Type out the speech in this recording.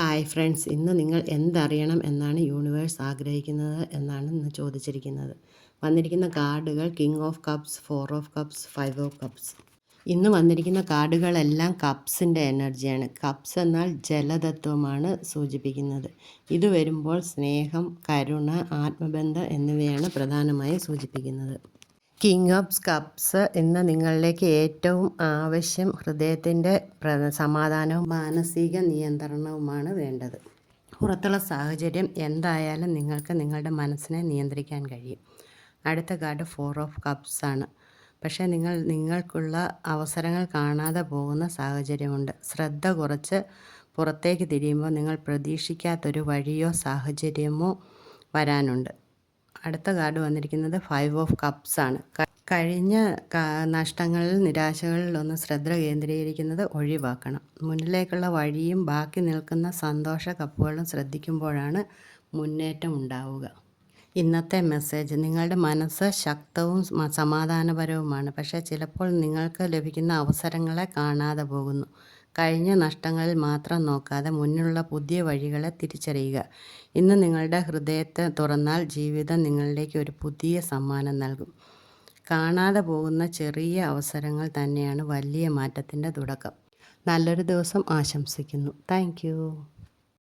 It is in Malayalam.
ഹായ് ഫ്രണ്ട്സ്, ഇന്ന് നിങ്ങൾ എന്തറിയണം എന്നാണ് യൂണിവേഴ്സ് ആഗ്രഹിക്കുന്നത് എന്നാണ് ഇന്ന് ചോദിച്ചിരിക്കുന്നത്. വന്നിരിക്കുന്ന കാർഡുകൾ king of cups, 4 of cups, 5 of cups. ഇന്ന് വന്നിരിക്കുന്ന കാർഡുകളെല്ലാം കപ്സിൻ്റെ എനർജിയാണ്. കപ്സ് എന്നാൽ ജലതത്വമാണ് സൂചിപ്പിക്കുന്നത്. ഇത് വരുമ്പോൾ സ്നേഹം, കരുണ, ആത്മബന്ധം എന്നിവയാണ് പ്രധാനമായും സൂചിപ്പിക്കുന്നത്. കിങ് ഓഫ് കപ്സ് ഇന്ന് നിങ്ങളിലേക്ക് ഏറ്റവും ആവശ്യം ഹൃദയത്തിൻ്റെ സമാധാനവും മാനസിക നിയന്ത്രണവുമാണ് വേണ്ടത്. പുറത്തുള്ള സാഹചര്യം എന്തായാലും നിങ്ങൾക്ക് നിങ്ങളുടെ മനസ്സിനെ നിയന്ത്രിക്കാൻ കഴിയും. അടുത്ത കാർഡ് 4 ഓഫ് കപ്സ് ആണ്. പക്ഷേ നിങ്ങൾക്കുള്ള അവസരങ്ങൾ കാണാതെ പോകുന്ന സാഹചര്യമുണ്ട്. ശ്രദ്ധ കുറച്ച് പുറത്തേക്ക് തിരിയുമ്പോൾ നിങ്ങൾ പ്രതീക്ഷിക്കാത്തൊരു വഴിയോ സാഹചര്യമോ വരാനുണ്ട്. അടുത്ത കാർഡ് വന്നിരിക്കുന്നത് 5 ഓഫ് കപ്സ് ആണ്. കഴിഞ്ഞ നഷ്ടങ്ങളിൽ, നിരാശകളിലൊന്ന് ശ്രദ്ധ കേന്ദ്രീകരിക്കുന്നത് ഒഴിവാക്കണം. മുന്നിലേക്കുള്ള വഴിയും ബാക്കി നിൽക്കുന്ന സന്തോഷ കപ്പുകളും ശ്രദ്ധിക്കുമ്പോഴാണ് മുന്നേറ്റം ഉണ്ടാവുക. ഇന്നത്തെ മെസ്സേജ്: നിങ്ങളുടെ മനസ്സ് ശക്തവും സമാധാനപരവുമാണ്. പക്ഷേ ചിലപ്പോൾ നിങ്ങൾക്ക് ലഭിക്കുന്ന അവസരങ്ങളെ കാണാതെ പോകുന്നു. കഴിഞ്ഞ നഷ്ടങ്ങളിൽ മാത്രം നോക്കാതെ മുന്നിലുള്ള പുതിയ വഴികളെ തിരിച്ചറിയുക. ഇന്ന് നിങ്ങളുടെ ഹൃദയത്തെ തുറന്നാൽ ജീവിതം നിങ്ങളിലേക്ക് ഒരു പുതിയ സമ്മാനം നൽകും. കാണാതെ പോകുന്ന ചെറിയ അവസരങ്ങൾ തന്നെയാണ് വലിയ മാറ്റത്തിൻ്റെ തുടക്കം. നല്ലൊരു ദിവസം ആശംസിക്കുന്നു. താങ്ക്